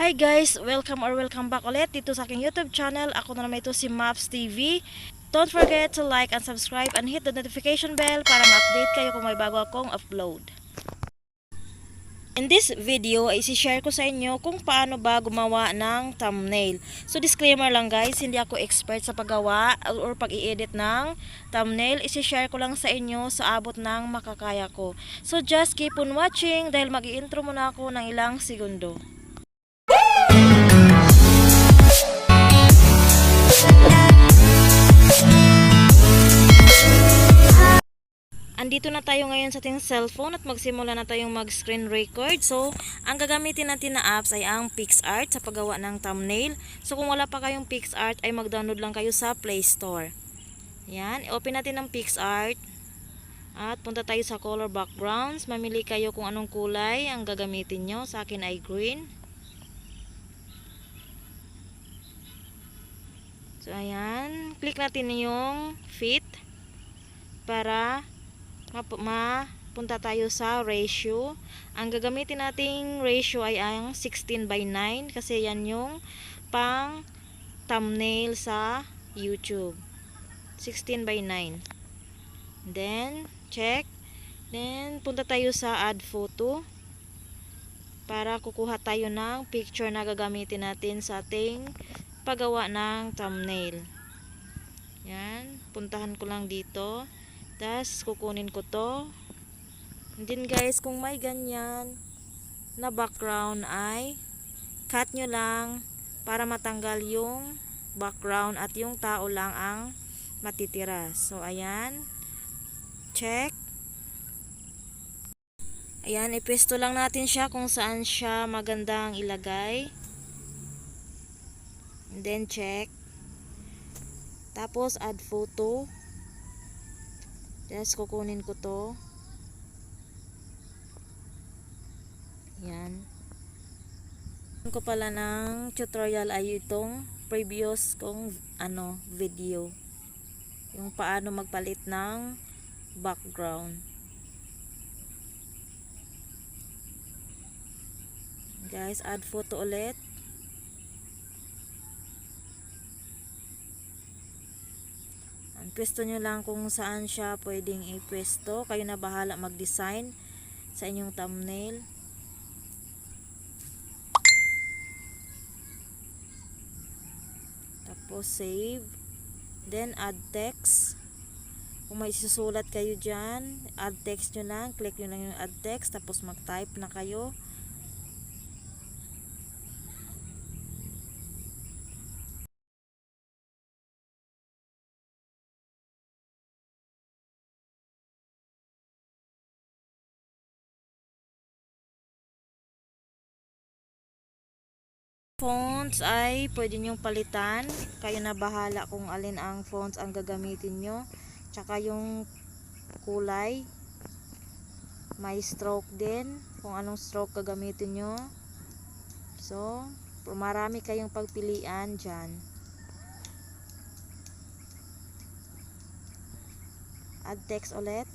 Hi guys! Welcome back ulit dito sa aking YouTube channel. Ako na naman ito si Mafs TV. Don't forget to like and subscribe and hit the notification bell para ma-update kayo kung may bago akong upload. In this video ay isi-share ko sa inyo kung paano ba gumawa ng thumbnail. So disclaimer lang guys, hindi ako expert sa paggawa or pag-i-edit ng thumbnail. Isi-share ko lang sa inyo sa abot ng makakaya ko. So just keep on watching dahil mag-i-intro muna ako ng ilang segundo. Andito na tayo ngayon sa ating cellphone at magsimula na tayong mag-screen record. So, ang gagamitin natin na apps ay ang PicsArt sa paggawa ng thumbnail. So, kung wala pa kayong PicsArt ay mag-download lang kayo sa Play Store. Yan, open natin ang PicsArt. At punta tayo sa color backgrounds. Mamili kayo kung anong kulay ang gagamitin nyo. Sa akin ay green. So, ayan. Click natin yung fit para mapunta tayo sa ratio. Ang gagamitin nating ratio ay ang 16:9 kasi yan yung pang thumbnail sa YouTube. 16:9. Then, check. Then, punta tayo sa add photo para kukuha tayo ng picture na gagamitin natin sa ating paggawa ng thumbnail. Yan. Puntahan ko lang dito. Tapos, kukunin ko to. And then guys, kung may ganyan na background ay cut nyo lang para matanggal yung background at yung tao lang ang matitira. So, ayan. Check. Ayan, ipesto lang natin siya kung saan siya magandang ilagay. And then, check. Tapos, add photo. Tapos kukunin ko to. Yan. Ko pala ng tutorial ay itong previous kong video. Yung paano magpalit ng background. Guys, add photo ulit. Pwesto nyo lang kung saan siya pwedeng ipwesto. Kayo na bahala mag-design sa inyong thumbnail. Tapos save. Then add text. Kung may susulat kayo dyan, add text nyo lang. Click nyo lang yung add text. Tapos mag-type na kayo. Fonts ay pwede nyong palitan. Kayo na bahala kung alin ang fonts ang gagamitin nyo. Tsaka yung kulay. May stroke din. Kung anong stroke gagamitin nyo. So, marami kayong pagpilian dyan. Add text ulit.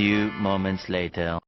few moments later.